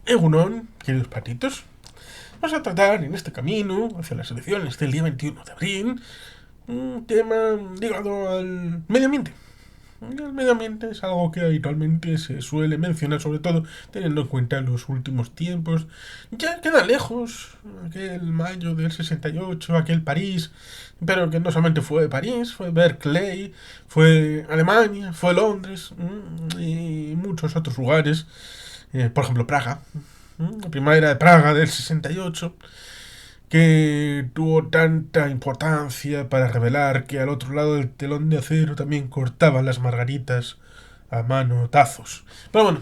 Egunon, queridos patitos, vamos a tratar en este camino hacia las elecciones del día 21 de abril un tema ligado al medio ambiente. El medio ambiente es algo que habitualmente se suele mencionar, sobre todo teniendo en cuenta los últimos tiempos. Ya queda lejos aquel mayo del 68, aquel París, pero que no solamente fue París, fue Berkeley, fue Alemania, fue Londres y muchos otros lugares, por ejemplo Praga. La primavera de Praga del 68, que tuvo tanta importancia para revelar que al otro lado del telón de acero también cortaban las margaritas a manotazos. Pero bueno,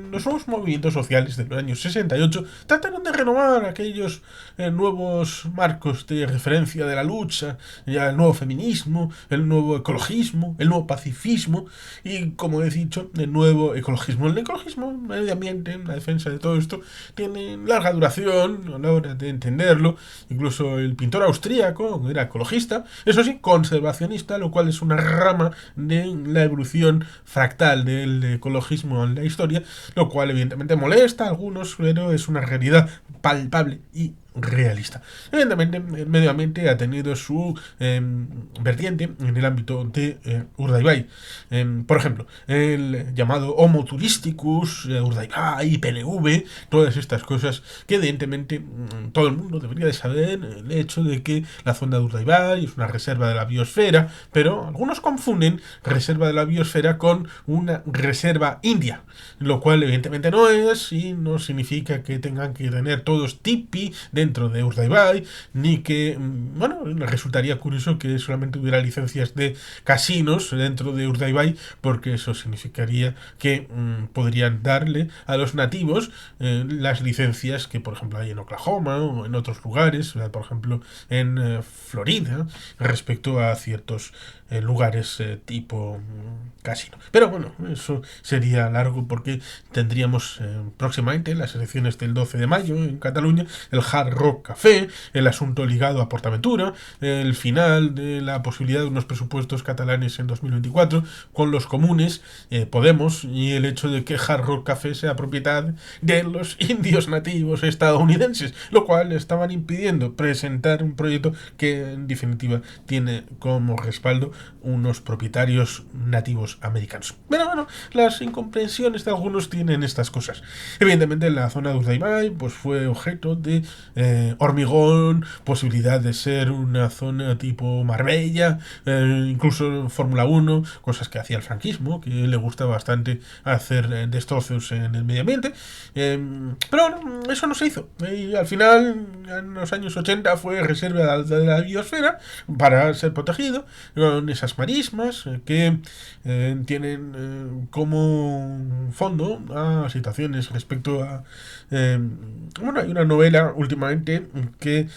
los nuevos movimientos sociales de los años 68 trataron de renovar aquellos nuevos marcos de referencia de la lucha, ya el nuevo feminismo, el nuevo ecologismo, el nuevo pacifismo y, como he dicho, el nuevo ecologismo. El ecologismo, el medio ambiente, la defensa de todo esto, tiene larga duración a la hora de entenderlo. Incluso el pintor austríaco era ecologista, eso sí, conservacionista, lo cual es una rama de la evolución fractal del ecologismo en la historia, lo cual evidentemente molesta a algunos, pero es una realidad palpable y realista. Evidentemente, el medio ambiente ha tenido su vertiente en el ámbito de Urdaibai. Por ejemplo, el llamado Homo turisticus, Urdaibai, PNV, todas estas cosas que evidentemente todo el mundo debería de saber. El hecho de que la zona de Urdaibai es una reserva de la biosfera, pero algunos confunden reserva de la biosfera con una reserva india, lo cual evidentemente no es y no significa que tengan que tener todos tipi dentro de Urdaibai, ni que, bueno, resultaría curioso que solamente hubiera licencias de casinos dentro de Urdaibai, porque eso significaría que podrían darle a los nativos las licencias que, por ejemplo, hay en Oklahoma o en otros lugares, por ejemplo, en Florida, respecto a ciertos lugares tipo casino. Pero bueno, eso sería largo porque tendríamos próximamente las elecciones del 12 de mayo en Cataluña, el Hard Rock Café, el asunto ligado a Portaventura, el final de la posibilidad de unos presupuestos catalanes en 2024 con los comunes, Podemos, y el hecho de que Hard Rock Café sea propiedad de los indios nativos estadounidenses, lo cual estaban impidiendo presentar un proyecto que en definitiva tiene como respaldo unos propietarios nativos americanos. Pero bueno, las incomprensiones de algunos tienen estas cosas. Evidentemente la zona de Urdaibai pues fue objeto de hormigón, posibilidad de ser una zona tipo Marbella, incluso Fórmula 1, cosas que hacía el franquismo, que le gusta bastante hacer destrozos en el medio ambiente. Pero bueno, eso no se hizo. Y al final, en los años 80, fue reserva de la biosfera para ser protegido, con esas marismas que tienen como fondo a situaciones respecto a... bueno, hay una novela últimamente que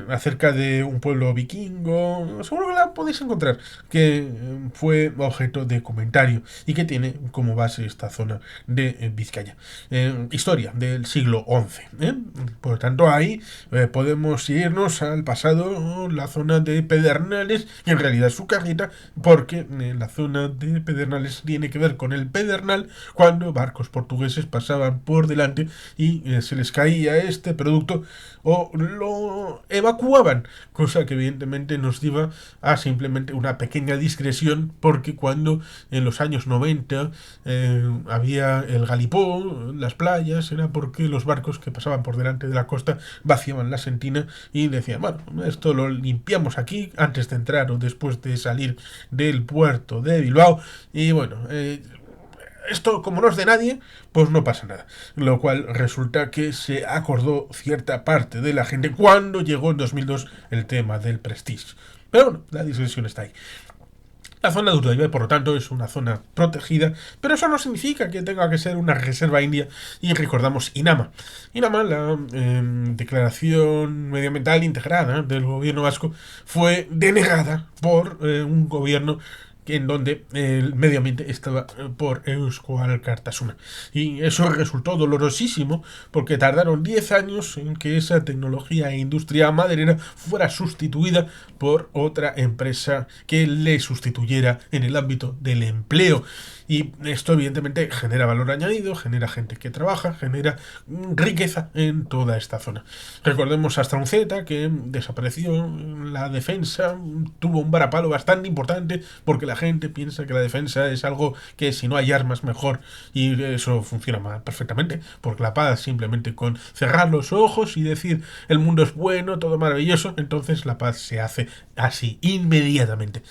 acerca de un pueblo vikingo, seguro que la podéis encontrar, que fue objeto de comentario y que tiene como base esta zona de Vizcaya. Historia del siglo XI. Por tanto, ahí podemos irnos al pasado, la zona de Pedernales, que en realidad es su carreta, porque la zona de Pedernales tiene que ver con el Pedernal, cuando barcos portugueses pasaban por delante y se les caía este producto o lo evacuaban, cosa que evidentemente nos lleva a simplemente una pequeña discreción, porque cuando en los años 90 había el galipó, las playas, era porque los barcos que pasaban por delante de la costa vaciaban la sentina y decían, bueno, esto lo limpiamos aquí antes de entrar o después de salir del puerto de Bilbao y bueno, esto como no es de nadie, pues no pasa nada. Lo cual resulta que se acordó cierta parte de la gente cuando llegó en 2002 el tema del Prestige. Pero bueno, la discusión está ahí. La zona de Urdaibai, por lo tanto, es una zona protegida, pero eso no significa que tenga que ser una reserva india. Y recordamos INAMA. INAMA, la declaración medioambiental integrada del gobierno vasco, fue denegada por un gobierno en donde el medio ambiente estaba por Eusko Alkartasuna. Y eso resultó dolorosísimo porque tardaron 10 años en que esa tecnología e industria maderera fuera sustituida por otra empresa que le sustituyera en el ámbito del empleo. Y esto evidentemente genera valor añadido, genera gente que trabaja, genera riqueza en toda esta zona. Recordemos a Straumzeta, que desapareció en la defensa, tuvo un varapalo bastante importante porque la gente piensa que la defensa es algo que si no hay armas mejor, y eso funciona perfectamente, porque la paz simplemente con cerrar los ojos y decir el mundo es bueno, todo maravilloso, entonces la paz se hace así, inmediatamente.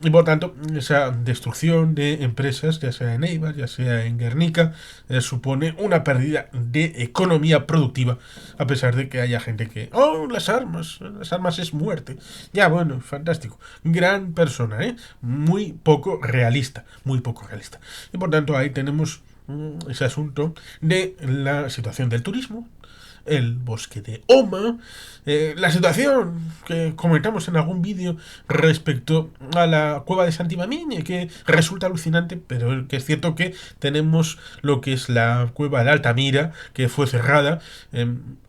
Y por tanto, esa destrucción de empresas, ya sea en Eibar, ya sea en Guernica, supone una pérdida de economía productiva, a pesar de que haya gente que, oh, las armas es muerte. Ya, bueno, fantástico. Gran persona, ¿eh? Muy poco realista, muy poco realista. Y por tanto, ahí tenemos ese asunto de la situación del turismo, el bosque de Oma, la situación que comentamos en algún vídeo respecto a la cueva de Santimamiñe, que resulta alucinante, pero que es cierto que tenemos lo que es la cueva de Altamira, que fue cerrada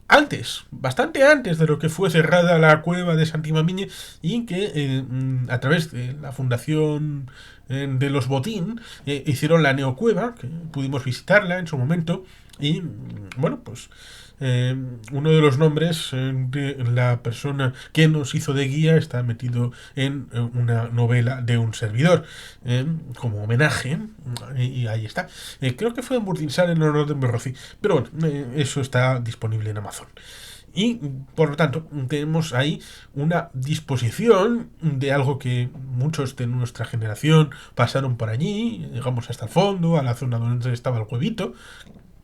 antes, bastante antes de lo que fue cerrada la cueva de Santimamiñe, y que a través de la fundación de los Botín hicieron la neocueva, que pudimos visitarla en su momento, y bueno, pues uno de los nombres de la persona que nos hizo de guía está metido en una novela de un servidor, como homenaje, y ahí está. Creo que fue en Burdinsal en honor de Berrozi, pero bueno, eso está disponible en Amazon. Y por lo tanto tenemos ahí una disposición de algo que muchos de nuestra generación pasaron por allí, llegamos hasta el fondo, a la zona donde estaba el huevito,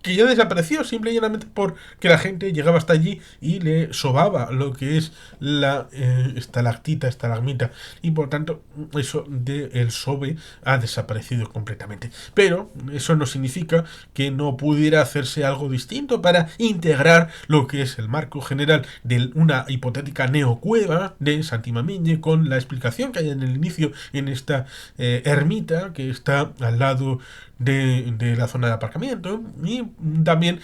que ya desapareció simple y llanamente porque la gente llegaba hasta allí y le sobaba lo que es la estalagmita, y por tanto eso del sobe ha desaparecido completamente. Pero eso no significa que no pudiera hacerse algo distinto para integrar lo que es el marco general de una hipotética neocueva de Santimamiñe, con la explicación que hay en el inicio en esta ermita que está al lado de la zona de aparcamiento, y también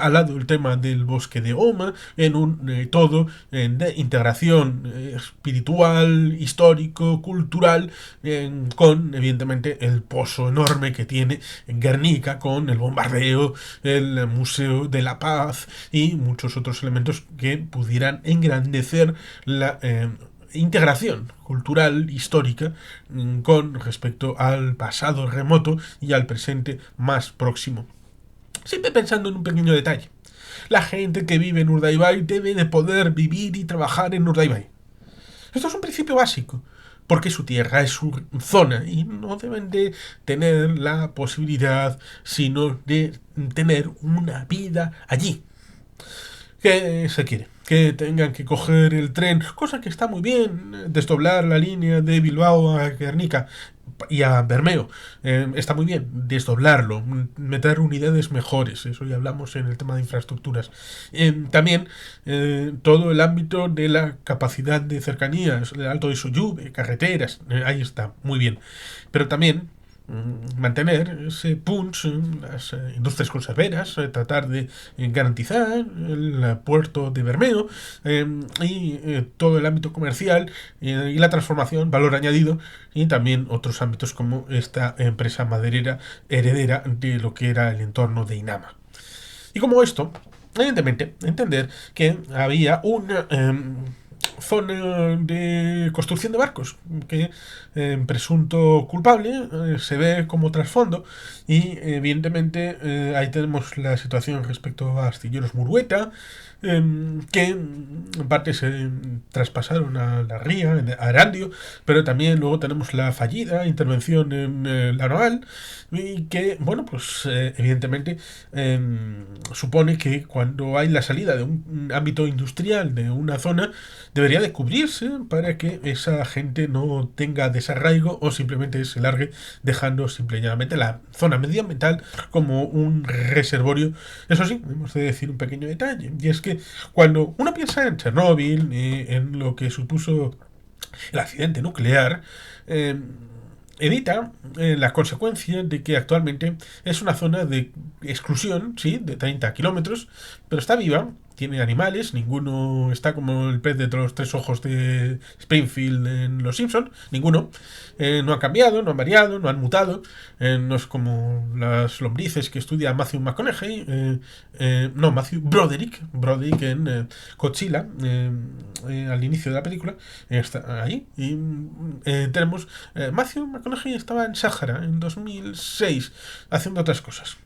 al lado el tema del bosque de Oma, en un todo de integración espiritual, histórico, cultural, con evidentemente el pozo enorme que tiene en Guernica, con el bombardeo, el Museo de la Paz y muchos otros elementos que pudieran engrandecer la integración cultural histórica con respecto al pasado remoto y al presente más próximo. Siempre pensando en un pequeño detalle: la gente que vive en Urdaibai debe de poder vivir y trabajar en Urdaibai. Esto es un principio básico, porque su tierra es su zona y no deben de tener la posibilidad sino de tener una vida allí. ¿Qué se quiere? Que tengan que coger el tren, cosa que está muy bien, desdoblar la línea de Bilbao a Guernica y a Bermeo, está muy bien, desdoblarlo, meter unidades mejores, eso ya hablamos en el tema de infraestructuras. También todo el ámbito de la capacidad de cercanías, el Alto de Sollube, carreteras, ahí está, muy bien. Pero también mantener ese punch en las industrias conserveras, tratar de garantizar el puerto de Bermeo, y todo el ámbito comercial y la transformación, valor añadido, y también otros ámbitos como esta empresa maderera heredera de lo que era el entorno de Inama. Y como esto, evidentemente, entender que había una zona de construcción de barcos que presunto culpable se ve como trasfondo, y evidentemente ahí tenemos la situación respecto a Astilleros Murueta, que en parte se traspasaron a la ría, a Erandio, pero también luego tenemos la fallida intervención en la naval, y que, bueno, pues evidentemente supone que cuando hay la salida de un ámbito industrial de una zona, debería de cubrirse para que esa gente no tenga desarraigo o simplemente se largue, dejando simple y llanamente la zona medioambiental como un reservorio. Eso sí, hemos de decir un pequeño detalle, y es que cuando uno piensa en Chernóbil, en lo que supuso el accidente nuclear, evita la consecuencia de que actualmente es una zona de exclusión, sí, de 30 kilómetros, pero está viva, tiene animales, ninguno está como el pez de los tres ojos de Springfield en Los Simpson, ninguno. No han cambiado, no han variado, no han mutado, no es como las lombrices que estudia Matthew McConaughey, no, Matthew Broderick en Godzilla, al inicio de la película, está ahí, y tenemos Matthew McConaughey estaba en Sahara en 2006 haciendo otras cosas.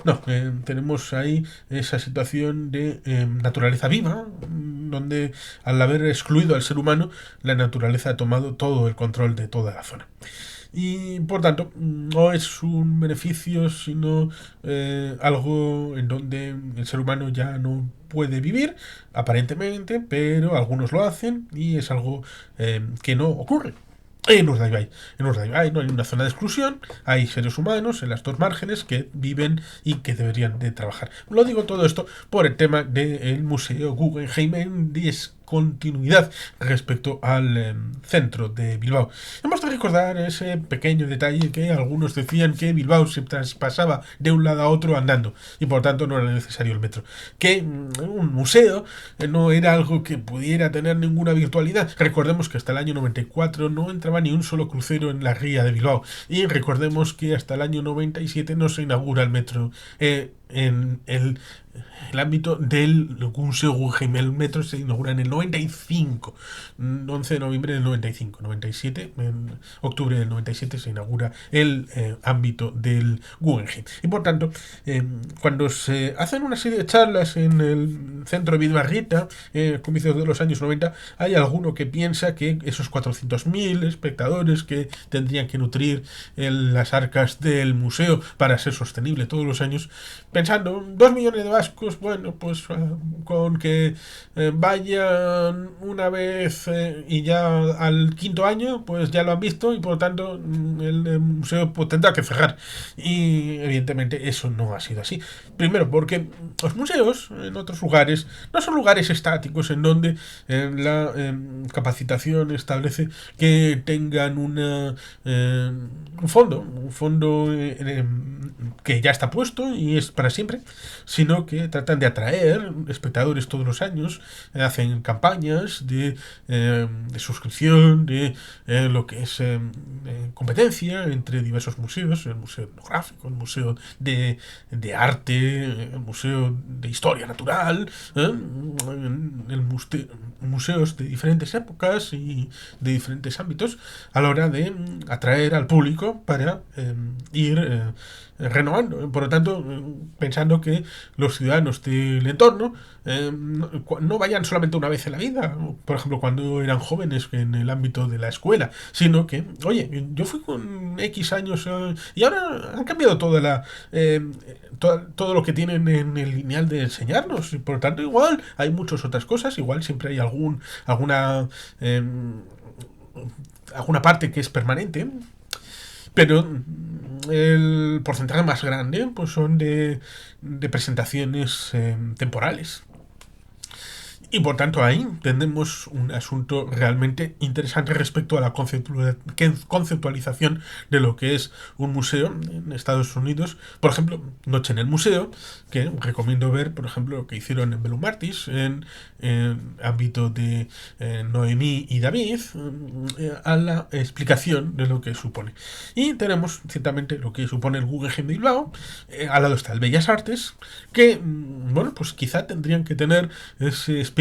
No, tenemos ahí esa situación de naturaleza viva, donde al haber excluido al ser humano, la naturaleza ha tomado todo el control de toda la zona. Y por tanto, no es un beneficio, sino algo en donde el ser humano ya no puede vivir, aparentemente, pero algunos lo hacen y es algo que no ocurre. En Urdaibai no hay una zona de exclusión, hay seres humanos en las dos márgenes que viven y que deberían de trabajar. Lo digo todo esto por el tema del Museo Guggenheim en discontinuidad respecto al centro de Bilbao. Hemos de recordar ese pequeño detalle que algunos decían que Bilbao se traspasaba de un lado a otro andando y por tanto no era necesario el metro. Que un museo no era algo que pudiera tener ninguna virtualidad. Recordemos que hasta el año 94 no entraba ni un solo crucero en la ría de Bilbao. Y recordemos que hasta el año 97 no se inaugura el metro en el ámbito del Museo Guggenheim. El metro se inaugura en el 95, 11 de noviembre del 95, 97, en octubre del 97 se inaugura el ámbito del Guggenheim. Y por tanto, cuando se hacen una serie de charlas en el centro de Vidbarrieta, comienzos de los años 90, hay alguno que piensa que esos 400.000 espectadores que tendrían que nutrir las arcas del museo para ser sostenible todos los años, pensando, 2 millones de vascos, bueno, pues con que vayan una vez y ya al quinto año, pues ya lo han visto y por lo tanto el museo pues, tendrá que cerrar. Y evidentemente eso no ha sido así. Primero, porque los museos en otros lugares no son lugares estáticos en donde la capacitación establece que tengan un fondo que ya está puesto y es para siempre, sino que tratan de atraer espectadores todos los años, hacen campañas de suscripción, de lo que es competencia entre diversos museos, el Museo Etnográfico, el Museo de Arte, el Museo de Historia Natural, museos de diferentes épocas y de diferentes ámbitos, a la hora de atraer al público para ir renovando. Por lo tanto, pensando que los ciudadanos del entorno no vayan solamente una vez en la vida, por ejemplo, cuando eran jóvenes en el ámbito de la escuela, sino que, oye, yo fui con X años y ahora han cambiado todo lo que tienen en el lineal de enseñarnos. Y por lo tanto, igual hay muchas otras cosas, igual siempre hay alguna parte que es permanente, pero el porcentaje más grande pues son de presentaciones temporales. Y por tanto ahí tenemos un asunto realmente interesante respecto a la conceptualización de lo que es un museo en Estados Unidos. Por ejemplo, Noche en el Museo, que recomiendo ver, por ejemplo, lo que hicieron en Bellum Martis, en ámbito de Noemí y David, a la explicación de lo que supone. Y tenemos ciertamente lo que supone el Guggenheim de Bilbao. Al lado está el Bellas Artes, que, bueno, pues quizá tendrían que tener ese espíritu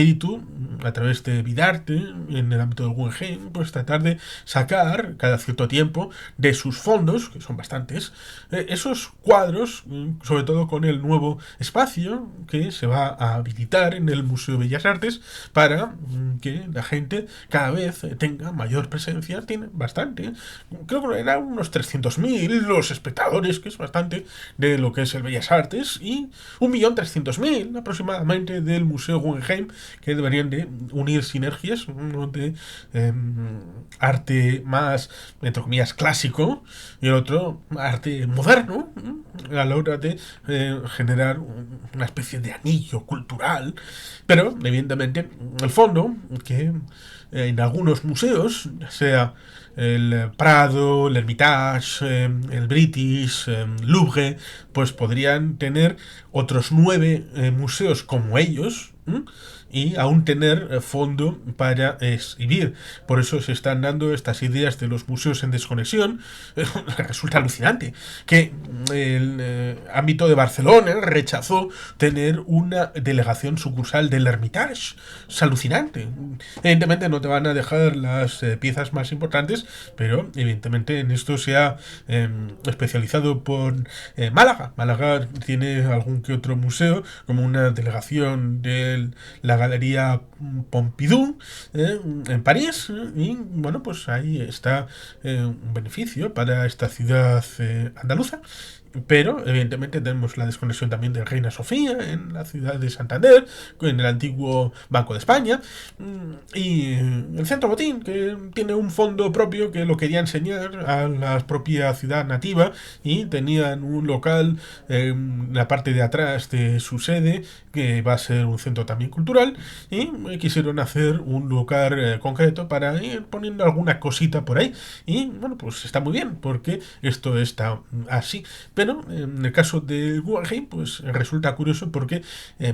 a través de Vidarte en el ámbito del Guggenheim, pues tratar de sacar cada cierto tiempo de sus fondos, que son bastantes, esos cuadros, sobre todo con el nuevo espacio que se va a habilitar en el Museo de Bellas Artes para que la gente cada vez tenga mayor presencia. Tiene bastante, creo que eran unos 300.000 los espectadores, que es bastante de lo que es el Bellas Artes, y 1.300.000 aproximadamente del Museo Guggenheim, que deberían de unir sinergias, uno de arte más, entre comillas, clásico y el otro arte moderno, a la hora de generar una especie de anillo cultural, pero evidentemente el fondo, que en algunos museos, ya sea el Prado, el Hermitage, el British, Louvre, pues podrían tener otros 9 museos como ellos, y aún tener fondo para exhibir. Por eso se están dando estas ideas de los museos en desconexión. Resulta alucinante que el ámbito de Barcelona rechazó tener una delegación sucursal del Hermitage. Es alucinante. Evidentemente no te van a dejar las piezas más importantes, pero evidentemente en esto se ha especializado por Málaga. Málaga tiene algún que otro museo, como una delegación de la Galería Pompidou en París, y bueno, pues ahí está un beneficio para esta ciudad andaluza. Pero evidentemente tenemos la desconexión también de Reina Sofía en la ciudad de Santander, en el antiguo Banco de España, y el Centro Botín, que tiene un fondo propio que lo quería enseñar a la propia ciudad nativa, y tenían un local en la parte de atrás de su sede que va a ser un centro también cultural, y quisieron hacer un lugar concreto para ir poniendo alguna cosita por ahí, y bueno, pues está muy bien porque esto está así. Pero en el caso de Guggenheim, pues resulta curioso porque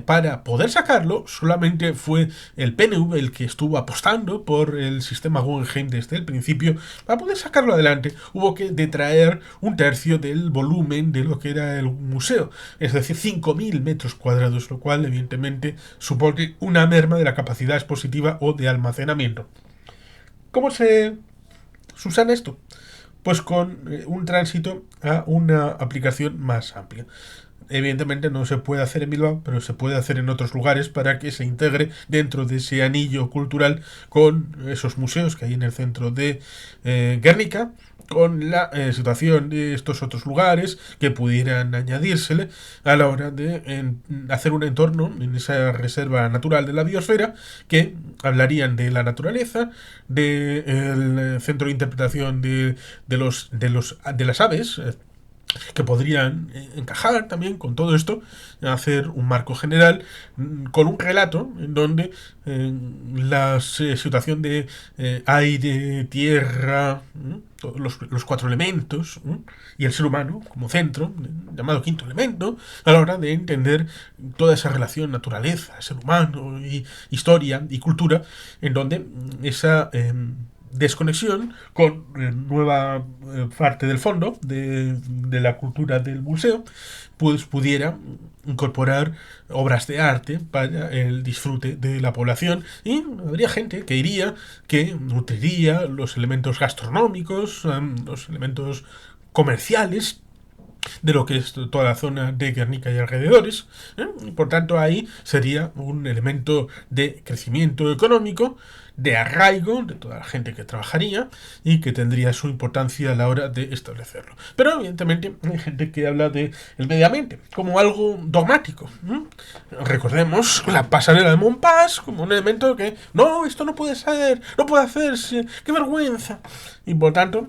para poder sacarlo solamente fue el PNV el que estuvo apostando por el sistema Guggenheim desde el principio. Para poder sacarlo adelante hubo que detraer un tercio del volumen de lo que era el museo, es decir, 5.000 metros cuadrados, lo cual evidentemente supone una merma de la capacidad expositiva o de almacenamiento. ¿Cómo se subsana esto? Pues con un tránsito a una aplicación más amplia. Evidentemente no se puede hacer en Bilbao, pero se puede hacer en otros lugares para que se integre dentro de ese anillo cultural con esos museos que hay en el centro de Guernica, con la situación de estos otros lugares que pudieran añadírsele a la hora de hacer un entorno en esa reserva natural de la biosfera, que hablarían de la naturaleza, del centro de interpretación de las aves, que podrían encajar también con todo esto, hacer un marco general con un relato en donde la situación de aire, tierra, todos los 4 elementos, y el ser humano como centro, llamado quinto elemento, a la hora de entender toda esa relación naturaleza, ser humano, y historia y cultura, en donde esa desconexión con nueva parte del fondo de la cultura del museo, pues pudiera incorporar obras de arte para el disfrute de la población, y habría gente que iría, que nutriría los elementos gastronómicos, los elementos comerciales de lo que es toda la zona de Guernica y alrededores, y por tanto ahí sería un elemento de crecimiento económico, de arraigo de toda la gente que trabajaría y que tendría su importancia a la hora de establecerlo. Pero evidentemente hay gente que habla de el medio ambiente como algo dogmático. Recordemos la pasarela de Montpas como un elemento que no, esto no puede ser, no puede hacerse, qué vergüenza. Y por tanto,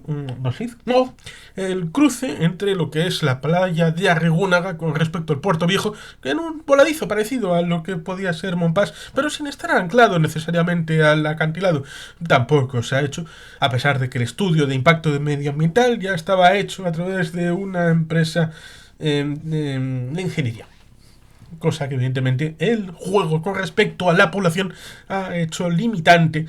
no, el cruce entre lo que es la playa de Arregúnaga con respecto al Puerto Viejo, que en un voladizo parecido a lo que podía ser Montpas, pero sin estar anclado necesariamente al acantilado, tampoco se ha hecho, a pesar de que el estudio de impacto medioambiental ya estaba hecho a través de una empresa de ingeniería. Cosa que evidentemente el juego con respecto a la población ha hecho limitante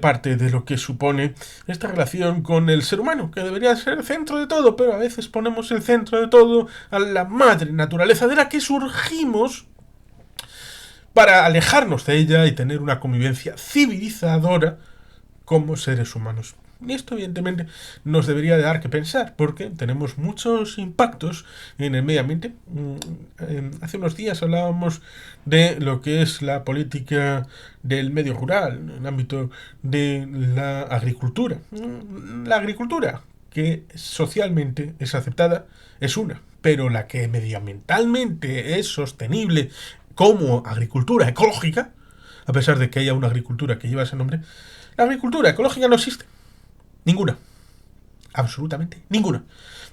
parte de lo que supone esta relación con el ser humano, que debería ser el centro de todo, pero a veces ponemos el centro de todo a la madre naturaleza de la que surgimos para alejarnos de ella y tener una convivencia civilizadora como seres humanos. Y esto evidentemente nos debería de dar que pensar, porque tenemos muchos impactos en el medio ambiente. Hace unos días hablábamos de lo que es la política del medio rural, en el ámbito de la agricultura. La agricultura, que socialmente es aceptada, es una, pero la que medioambientalmente es sostenible como agricultura ecológica, a pesar de que haya una agricultura que lleva ese nombre, la agricultura ecológica no existe. Ninguna. Absolutamente ninguna.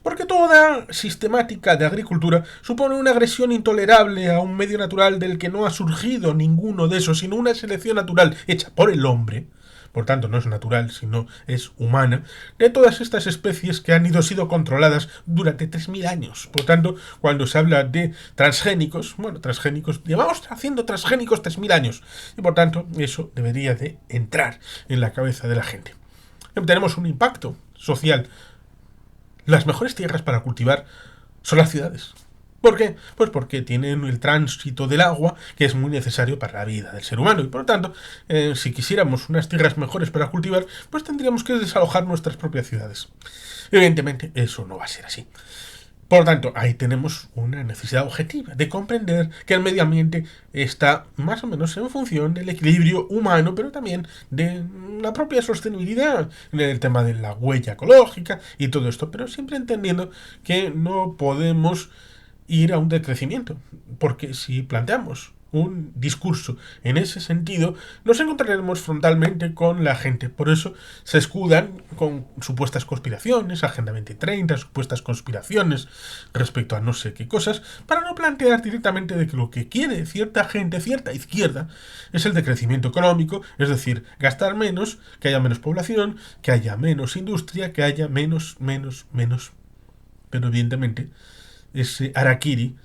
Porque toda sistemática de agricultura supone una agresión intolerable a un medio natural del que no ha surgido ninguno de esos, sino una selección natural hecha por el hombre por tanto no es natural, sino es humana, de todas estas especies que han sido controladas durante 3.000 años. Por tanto, cuando se habla de transgénicos, llevamos haciendo transgénicos 3.000 años, y por tanto eso debería de entrar en la cabeza de la gente. Tenemos un impacto social. Las mejores tierras para cultivar son las ciudades. ¿Por qué? Pues porque tienen el tránsito del agua, que es muy necesario para la vida del ser humano. Y por lo tanto, si quisiéramos unas tierras mejores para cultivar, pues tendríamos que desalojar nuestras propias ciudades. Evidentemente, eso no va a ser así. Por lo tanto, ahí tenemos una necesidad objetiva de comprender que el medio ambiente está más o menos en función del equilibrio humano, pero también de la propia sostenibilidad en el tema de la huella ecológica y todo esto, pero siempre entendiendo que no podemos ir a un decrecimiento, porque si planteamos un discurso en ese sentido, nos encontraremos frontalmente con la gente. Por eso se escudan con supuestas conspiraciones, Agenda 2030, supuestas conspiraciones respecto a no sé qué cosas, para no plantear directamente de que lo que quiere cierta gente, cierta izquierda, es el decrecimiento económico, es decir, gastar menos, que haya menos población, que haya menos industria, que haya menos. Pero evidentemente ese harakiri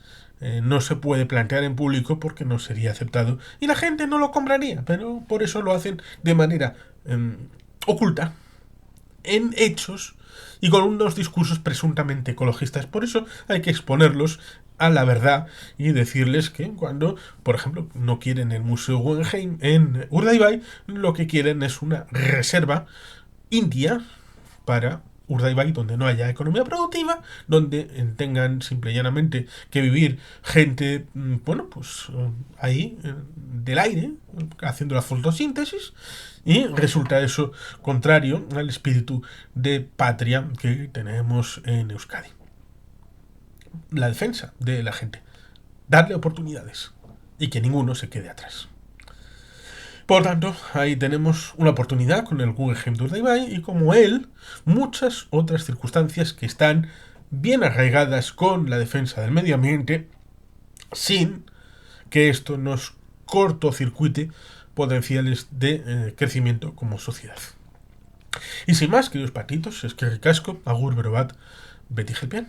no se puede plantear en público porque no sería aceptado y la gente no lo compraría, pero por eso lo hacen de manera oculta, en hechos y con unos discursos presuntamente ecologistas. Por eso hay que exponerlos a la verdad y decirles que cuando, por ejemplo, no quieren el Museo Guggenheim en Urdaibai, lo que quieren es una reserva india para Urdaibai, donde no haya economía productiva, donde tengan simple y llanamente que vivir gente, ahí, del aire, haciendo la fotosíntesis, y resulta eso contrario al espíritu de patria que tenemos en Euskadi. La defensa de la gente, darle oportunidades y que ninguno se quede atrás. Por tanto, ahí tenemos una oportunidad con el Guggenheim de Urdaibai y como él, muchas otras circunstancias que están bien arraigadas con la defensa del medio ambiente sin que esto nos cortocircuite potenciales de crecimiento como sociedad. Y sin más, queridos patitos, es que ricasco, agur berobat, beti gelpian.